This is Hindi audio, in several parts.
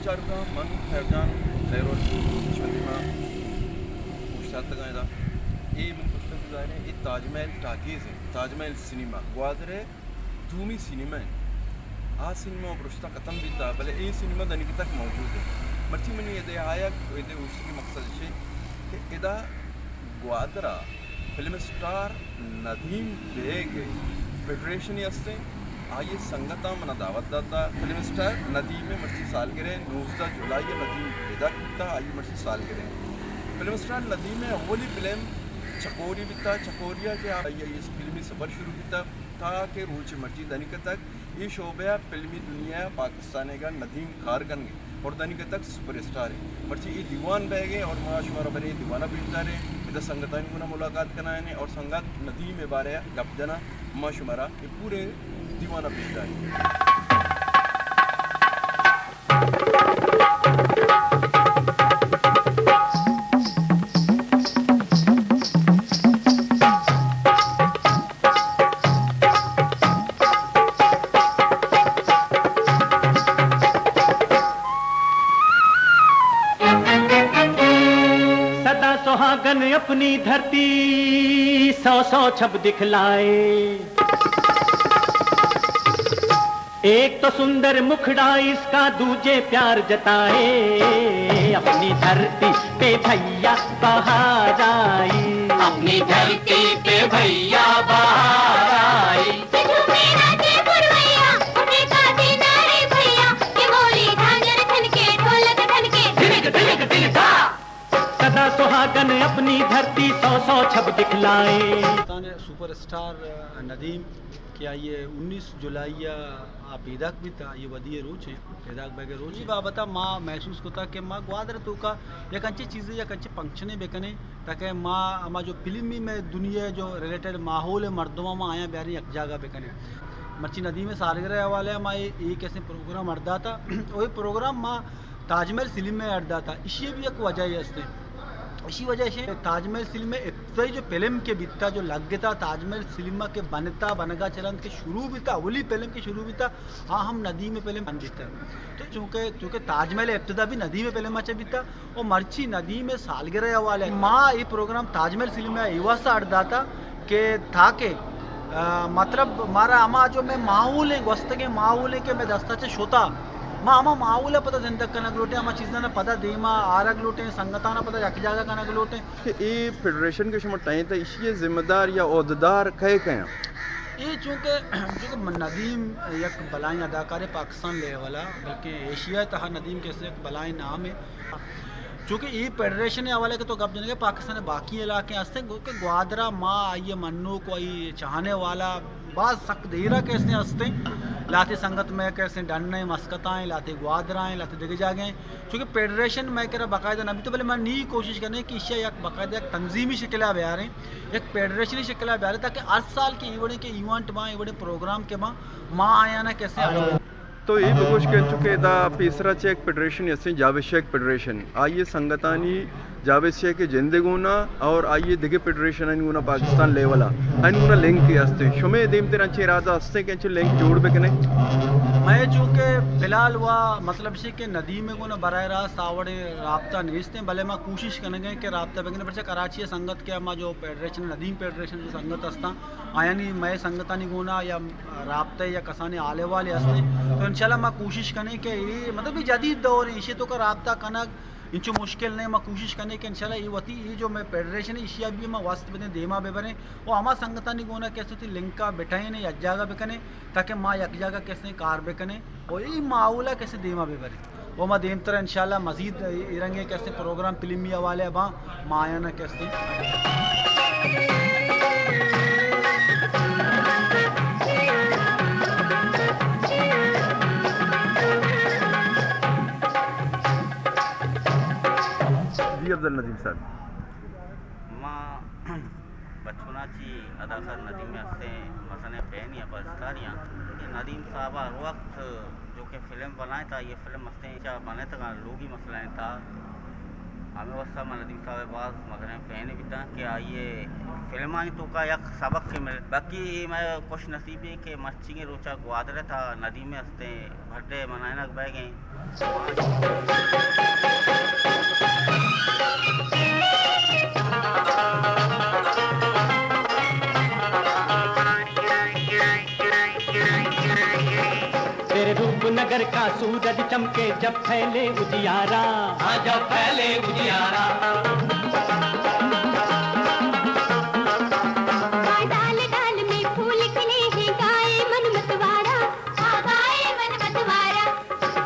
Çarga, Manu, Ercan, Terör, Şandima, Muştat'ta ये मैं पुस्तक गुजार है ये ताजमहल टाकीज़ है ताजमहल सिनेमा ग्वादरे धूमी सिनेमा है आ सिनेमा पुस्तक खत्म भी था भले ये सिनेमा दनिक तक मौजूद है मर्ची मैंने ये दे आया ये उसकी मकसद है कि इदा ग्वादरा film star Nadeem Baig federation यस्ते आइए संगता मना दावत दाता फिल्म स्टार नदीम में मर्ची सालगिरह 19 जुलाई नदीम पैदा किया आइए मर्ची सालगिरह फिल्म स्टार नदीम में अव्वली फिल्म चकोरी बिता चकोरिया के आइए इस फिल्मी सफ़र शुरू किया था कि रोज मर्जी दनिक तक ये शोबा फिल्मी दुनिया पाकिस्तान का नदीम खारगन और दनिक तक सुपर स्टार है मर्जी ये दीवान बह गए और माशुमारा बने दीवाना बीतता रहे इधर संगतान गुना मुलाकात करना है और संगत नदीम में बारे गप जना माशुमारा ये पूरे दीवाना बीतता है सुहागन अपनी धरती 100 छब दिखलाए एक तो सुंदर मुखड़ा इसका दूजे प्यार जताए अपनी धरती पे भैया बाहर आई अपनी धरती पे भैया बाहर आई सदा सुहागन अपनी धरती 100 छब दिखलाए सुपरस्टार नदीम क्या ये 19 जुलाई पैदाक भी था ये वदी रोज है पैदाक बैगे रोज बाबता माँ महसूस होता कि माँ ग्वादर तो का या कंचे चीज़ें या कंचे पंक्शने बेकने ताकि माँ अमा जो फिल्मी में दुनिया जो रिलेटेड माहौल है मर्दों में आया प्यारी एक जगह बेकने मर्ची नदी में सालगिरह वाले माँ ये कैसे प्रोग्राम अड्डा था वही प्रोग्राम माँ ताजमहल फिल्म में अड्डा था इसी भी एक वजह है इसी वजह से ताजमहल फिल्म में इब्तदाई जो फिल्म के बीता जो लग गया था ताजमहल फिल्म के बनता बनगा चलन के शुरू भी था अवली फिल्म के शुरू भी था हाँ हम नदी में फिल्म बन बीता तो चूँकि ताजमहल इब्तदा भी नदी में फिल्म अच्छा बीता और मर्ची नदी में सालगिरह वाले माँ ये प्रोग्राम ताजमहल फिल्म में युवा सा अड्डा था कि था के मतलब हमारा अमा जो मैं माहौल है वस्त के माहौल है कि मैं दस्ता से शोता माँ अमा माहौल पता दिन तक कनक लोटे अमा चीज़ा पता दे माँ आरग लोटे संगताना पता यक जागा कनक लोटे ये फेडरेशन के शुमार टाइम था इसी जिम्मेदार या ओहदेदार कहे कहें ये चूँकि नदीम एक बलाई अदाकार है पाकिस्तान ले वाला बल्कि एशिया तहा नदीम कैसे एक बलाई नाम है चूँकि ये फेडरेशन हवाले के तो गप जने के पाकिस्तान बाकी इलाके हंसते क्योंकि ग्वादरा माँ आइए मन्नू को आई चाहने वाला बात सख्त देरा कैसे हंसते लाते संगत में कैसे डंडे मस्कताएँ लाते ग्वादराएँ लाते दिखे जागे चूँकि फेडरेशन मैं कह रहा बाकायदा नबी तो पहले मैं नहीं कोशिश करने कि इससे एक बाकायदा एक तंजीमी शक्ल आ रहे हैं एक फेडरेशनी शक्ल आ रहे ताकि 8 साल के इवड़े के इवेंट माँ इवड़े प्रोग्राम के माँ आया ना कैसे आ तो ये बगोश कह चुके दा तीसरा चेक फेडरेशन यसे जावेशेक फेडरेशन आइए संगतानी जावेशे के जिंदगुना और आइए दिगे फेडरेशन अनुगुना पाकिस्तान लेवला अनुगुना लिंक के हस्ते शुमे देम तेरा चे राजा हस्ते के लिंक जोड़ बे कने मैं चूँकि फिलहाल वह मतलब से कि नदी में को ना बराह रास्त आवड़े राब्ता निस्ते भले मैं कोशिश करने गए कि राब्ता बेगने बच्चे कराची संगत के अमा जो फेडरेशन नदीम फेडरेशन जो संगत हस्ता आया नहीं मैं संगता नहीं गोना या राब्ते या कसाने आले वाले हस्ते तो इंशाल्लाह मैं कोशिश करने के ये मतलब ये जदीद दौर है इसे तो का राब्ता कनक इंचो मुश्किल नहीं मैं कोशिश करने के इंशाल्लाह ये वती ये जो मैं फेडरेशन एशिया भी मैं वास्त बने देमा बेबने वो हमा संगता नहीं गोना कैसे थी लिंक का बैठाए नहीं यक जागा बेकने ताकि माँ यक जागा कैसे कार बेकने और ये माहौला कैसे देमा बेबने वो मैं देम तरह इंशाल्लाह मजीद इरंगे कैसे प्रोग्राम फिल्मी वाले अब माँ आया ना कैसे अब्दुल नदीम साहब माँ बचपनाची अदाकार नदीम में हंसते मसने पहन या परस्तारियाँ ये नदीम साहब हर वक्त जो कि फ़िल्म बनाए था ये फ़िल्म हंसते क्या बने था लोगी मसलाएँ था हमें वस्ता नदीम साहब बाज मगने पहने बिता कि आइए फिल्म तो का एक सबक के मिले बाकी मैं खुश नसीबी के मच्छी के रोचा ग्वादरे था नदी में हंसते भट्टे मनाना बह गए। तेरे रूपनगर का सूरज चमके जब फैले उजियारा, हाँ जब पहले उजियारा डाल डाल में फूल खिले हैं गाए मन मतवारा, हाँ गाए मन मतवारा।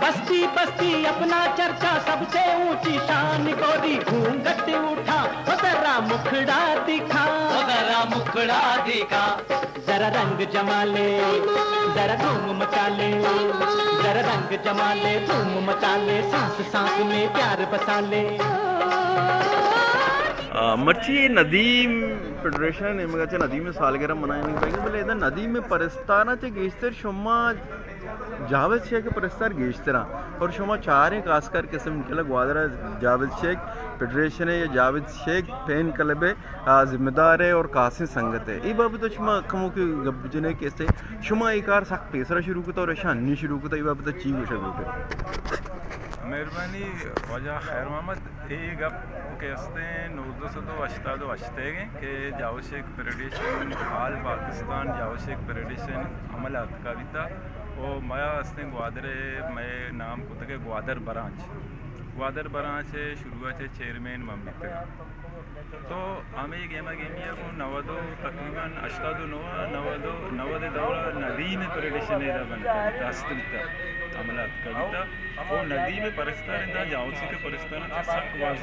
बस्ती बस्ती अपना चर्चा सबसे ऊंची शान गोरी घूंघट उठा वो जरा मुखड़ा दिखा, जरा मुखड़ा दिखा जरा रंग जमा ले जरा धूम मचा ले, जरा रंग जमा ले धूम मचा ले, सांस सांस में प्यार बसा ले। मर्ची नदीम फेडरेशन मगाचे नदीम सालगिरह मनाने पाहिजे बोले इधर नदी में परस्तानाचे गेस्तर शुमा जावेद शेख परस्तार गेस्तरा और शुमा चार एक आस्कर किस्म के ग्वादरा जावेद शेख फेडरेशन है या जावेद शेख फैन क्लब है जिम्मेदार है और कासिम संगत है ये बाबत तो शुमा कमो के गब्जने कैसे शुमा एक आर सक पेसरा शुरू करता और ऐसा अन्य शुरू करता ये बाबत तो चीज उठे मेहरबानी वजह खैर मोहम्मद एक अब कहते हैं 1988 के जावेद शेख फेडरेशन हाल पाकिस्तान जावेद शेख फेडरेशन अमलात का बिता और मैं हस्ते ग्वादर मैं नाम कुछ के ग्वादर ब्रांच है शुरुआत है चेयरमैन मम्मित तो हमें गेमा गेमिया को नवदो तकरीबन 89 दौरा नदी में फेडरेशन है बनता राष्ट्रीय अमलात कविता और नदी में परस्तार जावसी के परस्तार सकवाज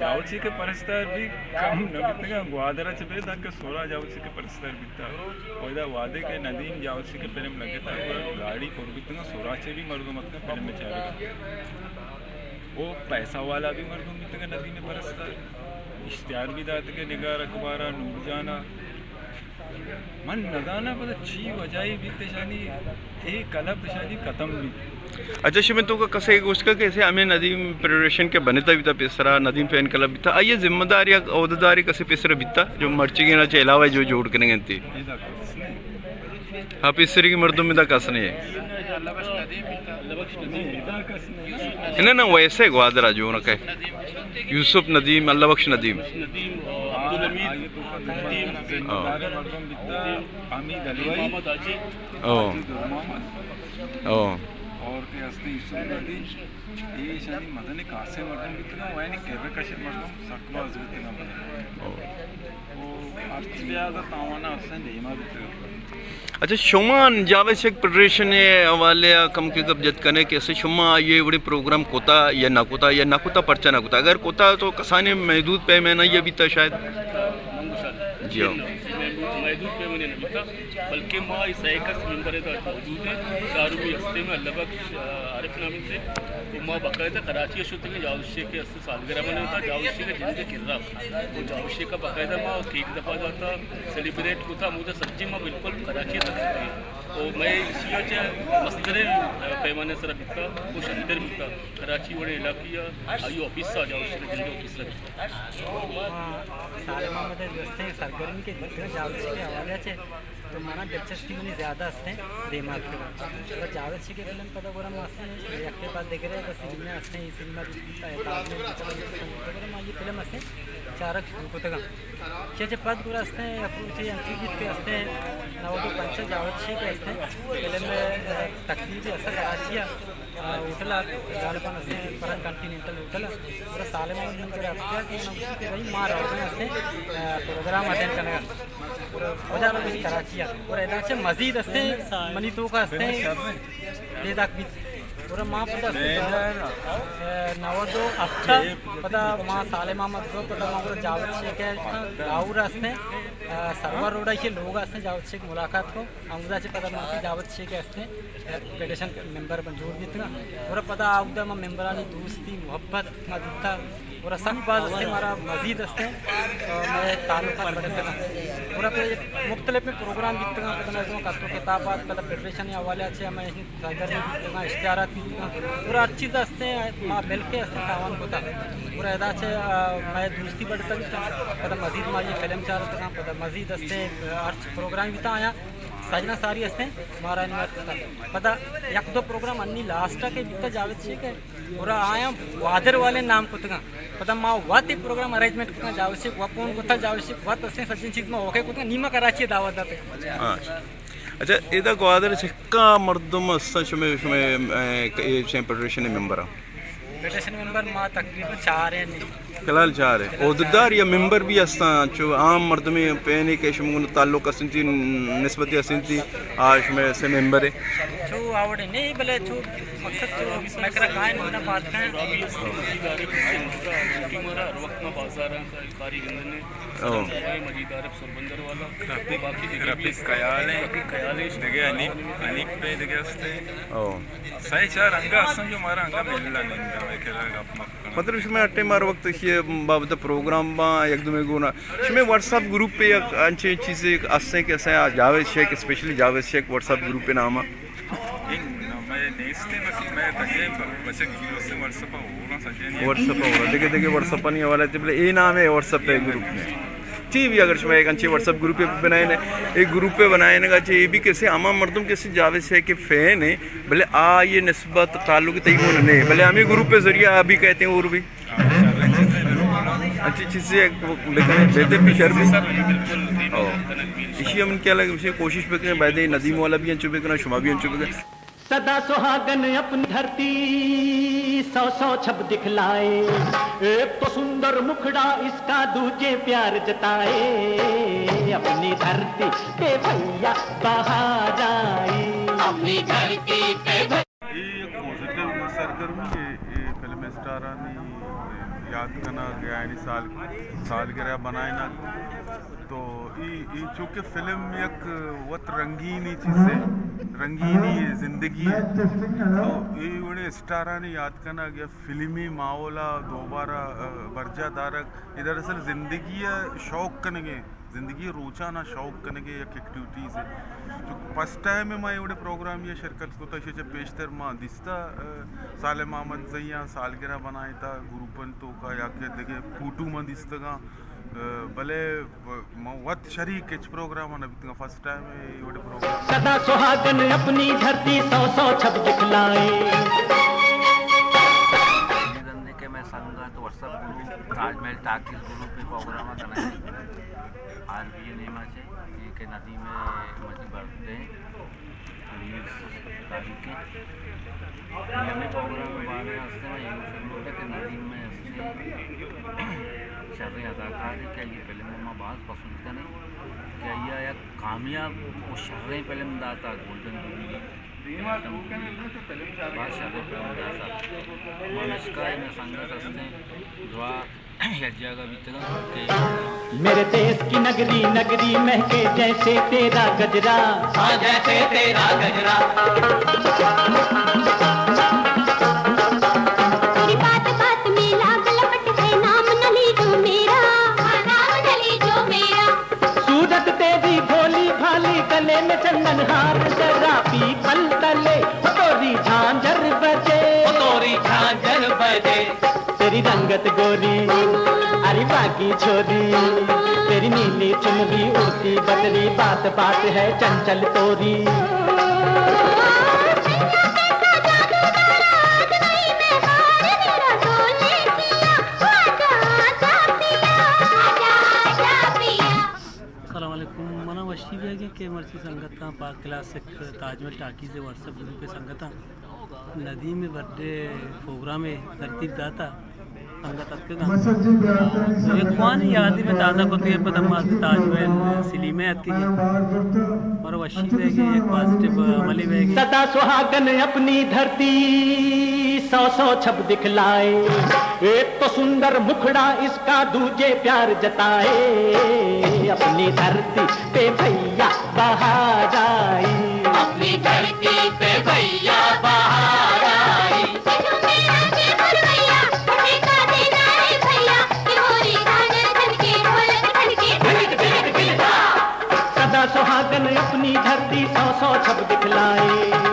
जावसी के परस्तार भी कम नबितगा ग्वादरा चबे तक 16 जावसी के परस्तार बिता ओदा वादे के नदी जावसी के फिल्म लगे था गाड़ी पर बितगा 16 से भी मर्दों मत फिल्म में चार वो पैसा वाला भी मर्दों बितगा नदी में परस्तार इश्तिहार भी दात के निगार अखबारा नूर जाना मन नदाना पता ची वजाई भी तेशानी एक कला पेशानी खत्म भी अच्छा शिमित तो कसे गोष्ट का कैसे हमें नदीम फेडरेशन के बनता भी था पेसरा नदीम फैन क्लब भी था आइए जिम्मेदारी या अहदेदारी कसे पेसरा भी था जो मर्ची के ना अलावा जो जोड़ के नहीं थी हाँ पेसरे की मर्दों में कस नहीं है ना वैसे ग्वादरा जो ना कहे यूसुफ नदीम अल्लाह बख्श नदीम और के हस्ते नदी ये शानी मदने कासे मर्दम बितना वायनी केवे कशर मर्दम सकवाज बितना वो अर्थव्यवस्था तावाना हसन देमा बितना अच्छा शुमान जावेद शेख फेडरेशन हवाले कम के कब्जत करने कैसे शुमा ये बड़े प्रोग्राम कोता या नाकोता पर्चा नाकोता अगर कोता तो कसाने महदूद पे में ना ये भी था शायद जी हाँ महदूद पे मैंने नहीं था बल्कि माँ ईसाईकस मेंबर है मौजूद है चारों भी हस्ते में अल्लाह बख्श आरिफ नामी से तो माँ बाकायदा कराची शुद्ध में जावेद शेख के हस्ते सालगिरह मना होता जावेद शेख के जिंदगी किर्रा तो जावेद शेख का बाकायदा माँ केक दफा जाता सेलिब्रेट होता मुझे सच्ची माँ बिल्कुल कराची तक होती है तो मैं इसी मस्तर पैमाने सर बिकता वो शंदर बिकता कराची वड़े इलाकी आई ऑफिस आ जाओ जिंदगी ऑफिस शाळेमध्ये रस्ते सरगर्मी के जितने जावेद के हवाले से तो माना दिलचस्पी में ज़्यादा हंसते दिमाग के तो जावेद के फिल्म पता बोरा हंसते एक पास देख रहे हैं सिनेमा हंसते ही सिनेमा ये फिल्म हंसते चारक होतं त्याचे पद पूरा असते अपूर्चे अंकित पे असते नवदो पंच जावेद के असते फिल्म तकलीफ असं कराची उठला जालपन असते परत कॉन्टिनेंटल उठला पूरा साले में नंतर आता कि नौकरी भाई मार असते प्रोग्राम अटेंड करने पूरा हजार में कराची और इधर मजीद असते मनी तो का असते लेदाक भी पूरा माँ पता नवदो अच्छा पता माँ साले मामद जो पता माँ पूरा जावेद शेख है गाँव असते सर्वर रोड के लोग असते जावेद शेख मुलाकात को अमुदाचे पता माँ जावेद शेख असते फेडरेशन मेंबर बन जोड़ भी था पूरा पता आउदा माँ मेंबरानी दोस्ती मोहब्बत माँ दिखता और सब बात असते हमारा मजीद असते मैं ताल्लुक करते पूरा पे मुख्तलिफ में प्रोग्राम जितना पता कतो किताबात पता फेडरेशन या हवाले अच्छे मैं सागर में इश्तिहारात की पूरा हर चीज़ असते माँ मिल के असते तावन को था पूरा अदा से मैं दोस्ती बढ़ता भी था पता मजीद माँ ये फिल्म चार था पता मजीद असते हर प्रोग्राम भी था आया सजना सारी असते हमारा इन्वाइट पता एक दो प्रोग्राम अन्नी लास्ट के बिता जावेद से के पूरा आया वादर वाले नाम को तक पता माँ वात ही प्रोग्राम अरेंजमेंट करना जावे से वह कौन को था जावे से वह तस्से सचिन चीज में ओके को नीमा कराची दावत दाते अच्छा इधर ग्वादर छिक्का मर्दम सच में फेडरेशन मेंबर फेडरेशन मेंबर माँ तकरीबन 4 हैं कलाल 4 है ओहदेदार या मेंबर भी असता जो आम मर्द में पहने के शमुन ताल्लुक असंती निस्बती असंती आज में से मेंबर है जो आवड़े नहीं भले जो मकसद जो मैं करा कायम होना बात है अभी इदारे की मारा हर वक्त में बाजार का कारी गंदने मजीद आरफ सुरबंदर वाला बाकी रफीक कयाले दिगे अनीक पे दिगे असते सही चार अंगा असं जो मारा अंगा मिलला नहीं मैं केला मतलब इसमें अट्टे मार वक्त ये बाबत प्रोग्राम बा एकदम गुना इसमें व्हाट्सएप ग्रुप पे अच्छी चीज़ें असं के असं Javed Shaikh specially Javed Shaikh WhatsApp group पे नाम व्हाट्सएप हो रहा देखे देखे व्हाट्सएप नहीं वाला बोले ये नाम है व्हाट्सएप पे ग्रुप में ची भी अगर मैं एक अच्छे व्हाट्सएप ग्रुप पे बनाए ने एक ग्रुप पे बनाए ने का ये भी कैसे आमा मर्दम कैसे जावेद शेख के फैन है भले ये नस्बत ताल्लुक तयमून नहीं भले हम ही ग्रुप पे जरिया अभी कहते हैं और भी अच्छी चीज़ें लेकिन बेहतर भी शर भी इसी हम क्या लगे उसे कोशिश पे करें बैदे नदीम वाला भी अंचु पे करना शुमा भी अंचु पे करना सदा सुहागन अपनी धरती 100 छब दिखलाए एक तो सुंदर मुखड़ा इसका दूजे प्यार जताए अपनी धरती पे भैया बाहर आई अपनी धरती पे एक पॉजिटिव सरगर्मी ये फिल्म स्टार याद करना गया सालगिरह बनाए ना तो ये चूँकि फिल्म एक वत रंगीनी चीज़ रंगीनी ज़िंदगी है तो ये उन्हें स्टारा ने याद करना गया फिल्मी माहौला दोबारा बर्जा दारक इधर असल ज़िंदगी शौक करेंगे ज़िंदगी रोचाना शौक करेंगे एक एक्टिविटीज़ है जो फर्स्ट टाइम में मैं एवढे प्रोग्राम या शिरकत को तशेच्या पेशतर मां दिसता साले मोहम्मद जय्या सालगिरह बनाए था ग्रुपन तो का या के देखे फोटो में दिसता का भले वत शरीक के प्रोग्राम अभी तक फर्स्ट टाइम है एवढे प्रोग्राम सदा सुहागन अपनी धरती 100 छब दिखलाए के मैं संगत WhatsApp group Taj Mahal talkies group पे प्रोग्राम करना आज भी ये नेमा से के नदी में मछली बढ़ते हैं तारीख के हमें प्रोग्राम बारे हंसते हैं यूँ के नदी में शर्रे अदाकार क्या ये फिल्म में बहुत पसंद करें क्या यह एक कामयाब वो शर्रे फिल्म दाता गोल्डन जुबली बहुत शर्रे फिल्म दाता मनुष्का में संगत हंसते दुआ मेरे देश की नगरी नगरी महके जैसे तेरा गजरा जैसे तेरा गजरा तेरी बात बात में लाग लपट है नाम नली जो मेरा नाम नली जो मेरा सूरत तेरी भोली भाली गले में चंदन हार जरा पीपल तले तोरी झांझर बजे तोरी झांझर बजे तेरी रंगत गोरी अरे बाकी छोरी तेरी नीली चुनरी उड़ती बदली बात बात है चंचल तोरी मना वशी भी है कि मर्ची संगत पाक क्लासिक ताजमहल टाकी से व्हाट्सएप ग्रुप पे संगत नदी में बर्थडे प्रोग्राम है तरतीब दाता संगत एक कौन याद में ताज़ा को तो पदम ताजमहल सिलीमत की और वशी है कि एक पॉजिटिव अमली है सदा सुहागन अपनी धरती 100 छब दिखलाए एक तो सुंदर मुखड़ा इसका दूजे प्यार जताए अपनी धरती पे भैया बाहर आई अपनी धरती पे भैया बाहर आई भैया दिखलाए।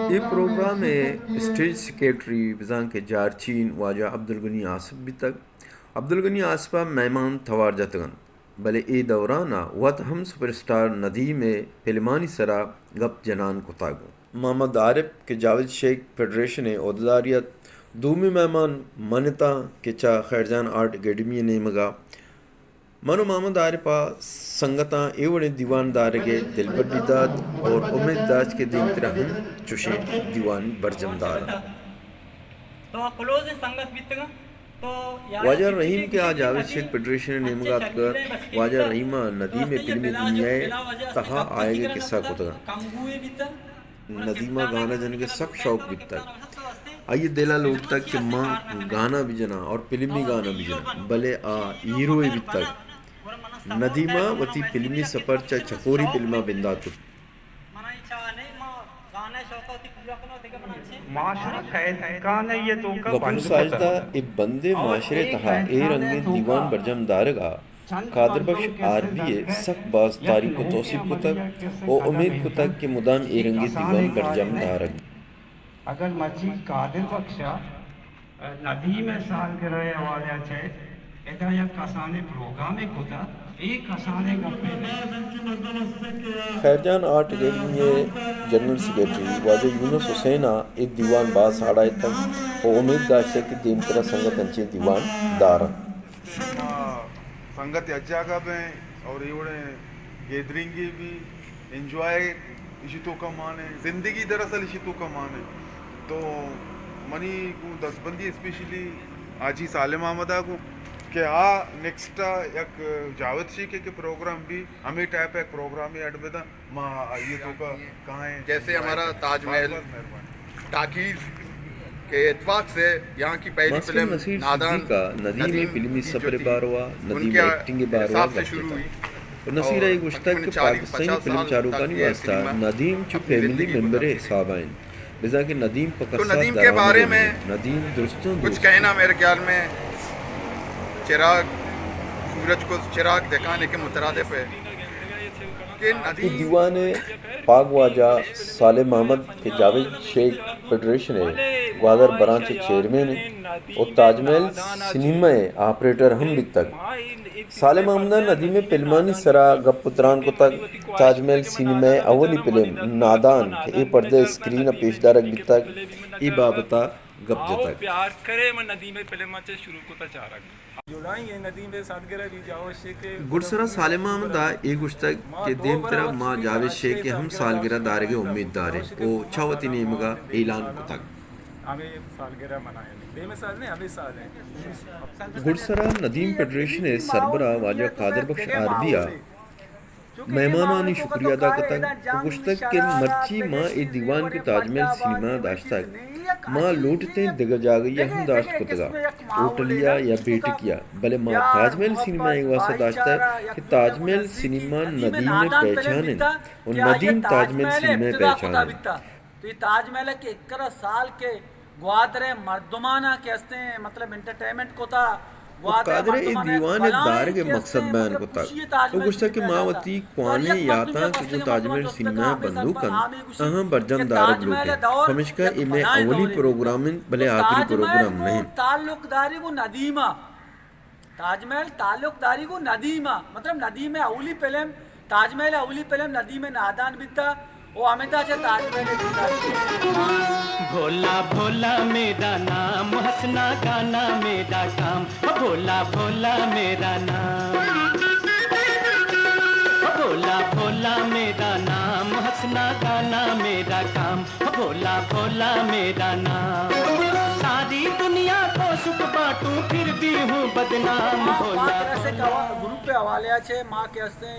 ये प्रोग्राम में स्टेज सेक्रेटरी विजान के जारचीन वाजा अब्दुल गनी आसिफ भी तक अब्दुल गनी आसिफा मेहमान थवार जतगन भले ए दौराना वत हम सुपरस्टार नदीम में फिल्मानी सरा गप जनान कुतागो मोहम्मद आरिफ के जावेद शेख फेडरेशन अहदेदारियत दूमी मेहमान मनता के चा खैरजान आर्ट अकेडमी ने मगा मनो मोहम्मद आरिफा संगता एवड़े दीवान दारगे दिलबड्डीदाद और उम्मीद दाज के दिन तरह चुशे दीवान बरजमदार तो क्लोज संगत बितगा तो वाजा रहीम के आज जावेद शेख फेडरेशन ने मुगात कर वाजा रहीमा नदी में फिल्मी दुनिया तहा आएगे किस्सा कुतगा नदीमा गाना जन के सब शौक बिता आइए दिला लोग तक कि माँ गाना भी जना और फिल्मी गाना भी जना भले आ हीरो भी तक नदीमा वती फिल्मी सफर चा चकोरी फिल्मा बिंदा तु गफूर साजदा ए बंदे माशरे तहा ए रंगे दीवान बरजम दारगा कादर बख्श आरबीए सख बाज तारीख को तौसीफ को तक ओ उम्मीद को तक के मुदाम ए रंगे दीवान बरजम दारग अगर मची कादिर बख्शा नदी में साल के रहे हवाले छे एदा या कसाने प्रोग्राम एक होता एक कसाने का खैरजान आर्ट अकेडमी जनरल सेक्रेटरी वाजे यूनुस हुसैना एक दीवान बाज साड़ा तक और उम्मीद दाशे कि दीम तरह संगत अंचे दीवान दार संगत अज्जागा में और ये गैदरिंग भी एंजॉय इसी तो कमाने जिंदगी दरअसल इसी तो कमाने तो मनी को दसबंदी स्पेशली आज ही साले मामदा को कि नेक्स्ट एक जावेद शेख के प्रोग्राम भी हमें टाइप एक प्रोग्राम ही ऐड बेदा मां ये तो का कहां है जैसे हमारा ताजमहल टाकीज के इत्तेफाक से यहाँ की पहली फिल्म नादान का नदी में फिल्मी सफर बारवा नदी में एक्टिंग के बारवा शुरू हुई और नसीरा एक मुश्तक के पाकिस्तानी फिल्म चारूकानी वास्ता नदीम जो फैमिली मेंबर है हिसाब हैं बिजा के नदीम पकड़ तो नदीम के बारे में नदीम दोस्तों कुछ कहना मेरे ख्याल में चिराग सूरज को चिराग दिखाने के मुतरादिफ है कि दीवान पागवाजा साले मोहम्मद के जावेद शेख फेडरेशन है ग्वादर ब्रांच चेयरमैन और ताजमहल सिनेमा ऑपरेटर हम भी तक साले मोहम्मद नदी में फिल्मानी सरा गप पुत्रान को तक ताजमहल सिनेमा अवली फिल्म नादान के ए पर्दे स्क्रीन पेशदार भी तक ई बाबता गप जतक प्यार करे मैं नदी में फिल्म से शुरू को ता चारक जुड़ाई ये नदी में सादगरा भी जाओ शेख गुरसरा साले मोहम्मद एक गुश्तक के देम तरह मां जावेद शेख के हम सालगिरह दारे के उम्मीदवार है ओ छावती नेमगा ऐलान को तक हमें सालगिरह मनाए बेमे साल नहीं हमें साल है गुरसरा नदीम फेडरेशन सरबरा वाजा कादर बख्श आरबिया मेहमानानी शुक्रिया अदा करता गुश्तक के मर्ची माँ ए दीवान के ताजमहल सिनेमा दाश्तक माँ लूटते दिगर जा गई हम दाश्त कुतगा ओटलिया या बेटिकिया भले माँ ताजमहल सिनेमा एक वास्ता दाश्ता है कि ताजमहल सिनेमा नदीम में पहचाने और नदीम ताजमहल सिनेमा पहचाने तो ये ताजमहल के 11 साल के ग्वादरे मर्दुमाना के हस्ते मतलब एंटरटेनमेंट को था कादरे ए दीवान दार के मकसद बयान को तक तो गुस्सा के मावती क्वाने याता के जो ताजमहल सिनेमा बंदूकन अहां बरजम दारक लोटे हमेशा इमे अवली प्रोग्राम भले आखिरी प्रोग्राम नहीं ताल्लुकदारी को नदीमा ताजमहल ताल्लुकदारी को नदीमा मतलब नदी में अवली फिल्म ताजमहल अवली फिल्म नदी में नादान बिता वो अमिता से ताजमहल भोला भोला मेरा नाम हंसना गाना मेरा काम भोला भोला मेरा नाम भोला भोला मेरा नाम हंसना गाना मेरा काम भोला भोला मेरा नाम सारी दुनिया को सुख बांटूं फिर भी हूँ बदनाम भोला ग्रुप पे हवाले छे मां के हस्ते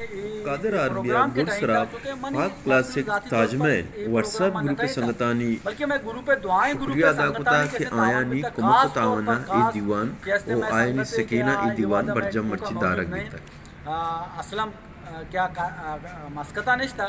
कादर आर्बिया गुरसरा पाक क्लासिक ताजमहल व्हाट्सएप ग्रुप के संगतानी बल्कि मैं ग्रुप पे दुआएं ग्रुप शुक्रिया पे अदा कोता कि आयानी कुमत तावना ई दीवान ओ आयानी सकीना ई दीवान बरजम मर्ची दारक बीता असलम क्या मस्कता निश्ता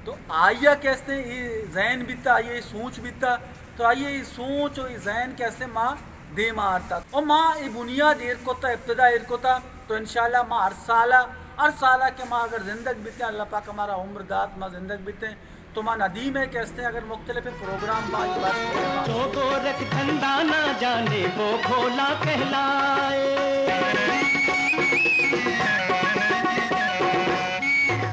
तो आइया कैसे ये जैन बीता ये सोच बीता तो आइए ये सोच और ये जैन कैसे माँ दे मारता और माँ ये बुनियाद एर को था इब्तदा एर को था तो इंशाल्लाह माँ हर साला के माँ अगर जिंदगी बीते अल्लाह पाक हमारा उम्र दात माँ जिंदगी बीते तो माँ नदीम है कहते हैं अगर मुख्तलिफ प्रोग्राम जो गोरख धंधा ना जाने वो भोला कहलाए,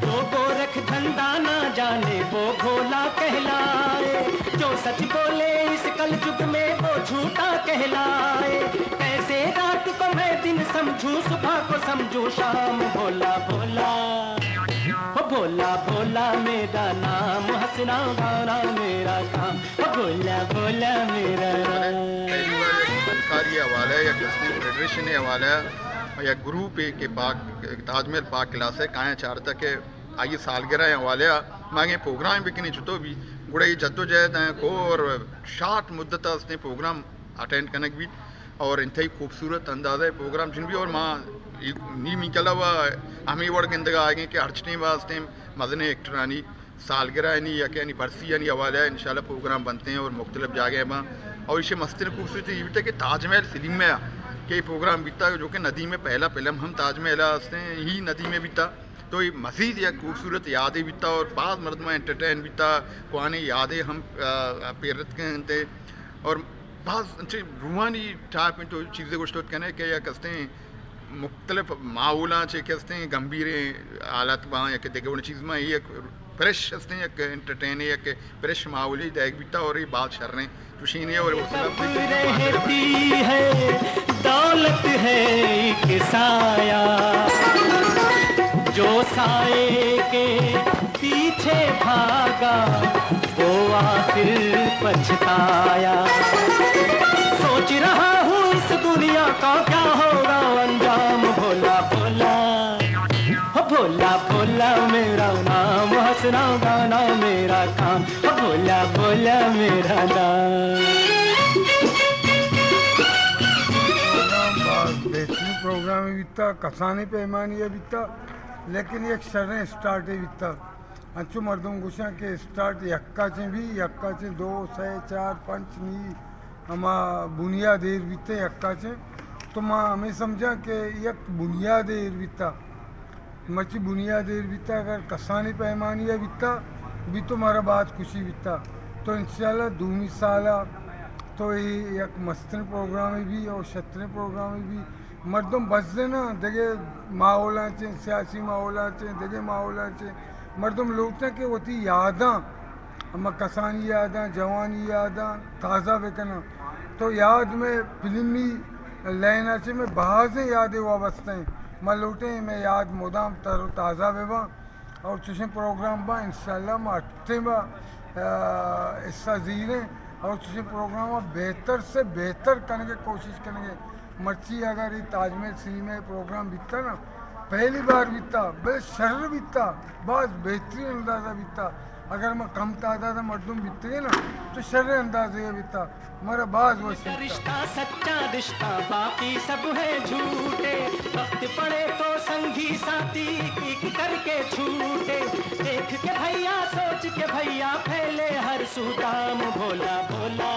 जो गोरख धंधा ना जाने वो भोला कहलाए, जो सच बोले इस कल युग में वो झूठा कहलाए। ऐसे रात को मैं दिन समझूं सुबह को समझूं शाम भोला भोला भोला भोला मेरा नाम हंसना गाना मेरा काम भोला भोला मेरा नाम। फनकारी हवाला है या किसी फेडरेशन हवाला है या ग्रुप है के पाक ताजमहल पाक क्लास है कहाँ चाहता के आइए सालगिरह हवाले मांगे प्रोग्राम भी कहीं छुटो भी गुड़ा ये जद्दोजहद हैं को और शार्ट मुद्दत उसने प्रोग्राम अटेंड करने भी और इंतहाई खूबसूरत अंदाज़ा है प्रोग्राम जिन भी और माँ नी मी कला हुआ हमें वर्ड के अंदर आगे कि अर्चने वास्ते मदने एक्टरानी सालगिरह नहीं या क्या नहीं बरसी यानी हवाले है इंशाल्लाह प्रोग्राम बनते हैं और मुख्तलिफ जगह में और इसे मस्ती खूबसूरती ये भी था कि ताजमहल फिल्म में के प्रोग्राम बीता जो कि नदी में पहला फिल्म हम ताजमहल ही नदी में बीता तो ये मज़ीद या खूबसूरत यादें बीता और बाद मर्द में एंटरटेन बीता पुरानी यादें हम प्रेरित करते और बाद रूहानी टाइप में तो चीज़ें कुछ तो कहने के या कसते हैं मुख्तलिफ माहौल कहते हैं गंभीर हालत वहाँ या कि देखो चीज़ में ये फ्रेश हंसते हैं या एंटरटेन है या कि फ्रेश माहौल ही देख बीता और ये बात शर रहे तुशीन है और रहती है दौलत है एक साया जो साए के पीछे भागा वो आखिर पछताया। सोच रहा हूँ इस दुनिया का क्या होगा अंजाम भोला भोला भोला भोला मेरा नाम हंसना गाना मेरा काम भोला भोला मेरा नाम। बेहतरीन प्रोग्राम बीता कसाने पैमाने बीता लेकिन एक शरण स्टार्ट है बीता अच्छो मर्दों गुशा के स्टार्ट यक्का चे भी यक्का चे 2 6 4 5 नी हमा बुनियाद एर बीते यक्का चे तो माँ हमें समझा कि एक बुनियाद एर बीता मची बुनियाद एर बीता अगर कसाने पैमानिया बीता भी तो हमारा बात खुशी बीता तो इंशाल्लाह दूमी साला तो ये एक मस्तन प्रोग्राम भी और शतरन प्रोग्राम भी मर्दों बस देना देखे माहौल सियासी माहौल देखे माहौल मर्दों लोग कि होती यादा हम कसानी यादा जवानी यादा ताज़ा बेकना तो याद में फिल्मी लेना से में बाहर से यादें वाबस्ते हैं मैं लौटे मैं याद मुदाम तर ताज़ा बेबा और चुशे प्रोग्राम बा इंशाल्लाह मैं अट्ठे बा हिस्सा जीरे और चुशे प्रोग्राम बेहतर से बेहतर करने की कोशिश करेंगे मर्ची अगर ये ताजमहल सिनेमा प्रोग्राम बीता ना पहली बार बीता बे शर बीता बहुत बेहतरीन अंदाज़ा बीता अगर मैं कम तादाद मर्दों बीते ना तो शर अंदाजे बीता मेरा बाज वो रिश्ता सच्चा रिश्ता बाकी सब है झूठे वक्त पड़े तो संगी साथी एक करके छूटे देख के भैया सोच के भैया फैले हर सुदाम भोला भोला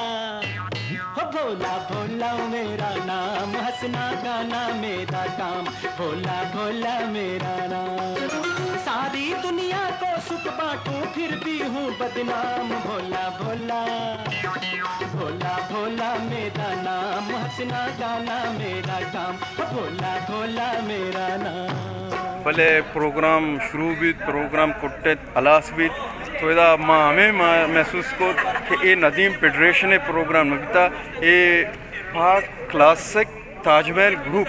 भोला भोला मेरा नाम हंसना गाना मेरा काम भोला भोला मेरा नाम। सारी दुनिया को सुख बांटूं फिर भी हूँ बदनाम भोला भोला भोला भोला मेरा नाम हंसना गाना मेरा काम भोला भोला मेरा नाम। भले प्रोग्राम शुरू भी प्रोग्राम कुट्टे अलास भी तो इदा माँ हमें महसूस को कि ये नदीम फेडरेशन प्रोग्राम नबीता ये पाक classic Taj Mahal group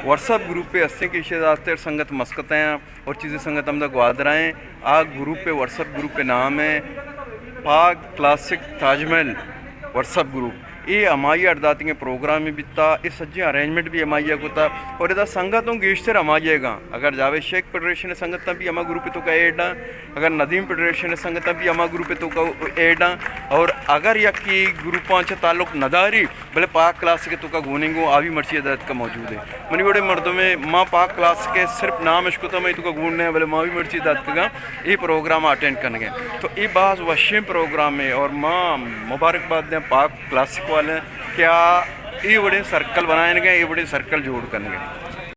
WhatsApp group पे अस्ते की शेदातर संगत मस्कतें और चीज़ें संगत हम ग्वादराएँ आग ग्रुप पे व्हाट्सएप ग्रुप पे नाम है पाक क्लासिक ताजमहल व्हाट्सएप ग्रुप ये हमारी अड़दाती के प्रोग्राम में बिता इस सज्जे अरेंजमेंट भी हमारी होता और इधर संगतों गेस्टर हमारिएगा अगर जावेद शेख फेडरेशन संगत भी हमारा ग्रुप तो का एड अगर नदीम फेडरेशन संगत भी हमारा ग्रुप तो का एड और अगर यकी ग्रुपों से ताल्लुक नदारी भले पाक क्लास के तो का घूनेंगे आवी मर्ची अदालत का मौजूद है मनी बड़े मर्दों में माँ पाक क्लास के सिर्फ नाम इसको तो मैं तो का घूमने हैं भले माँ भी मर्ची अदालत का ये प्रोग्राम अटेंड करने तो ये बात वशीम प्रोग्राम में और माँ मुबारकबाद दें पाक क्लासिक वाले क्या ये बड़े सर्कल बनाए गए ये बड़े सर्कल जोड़ करने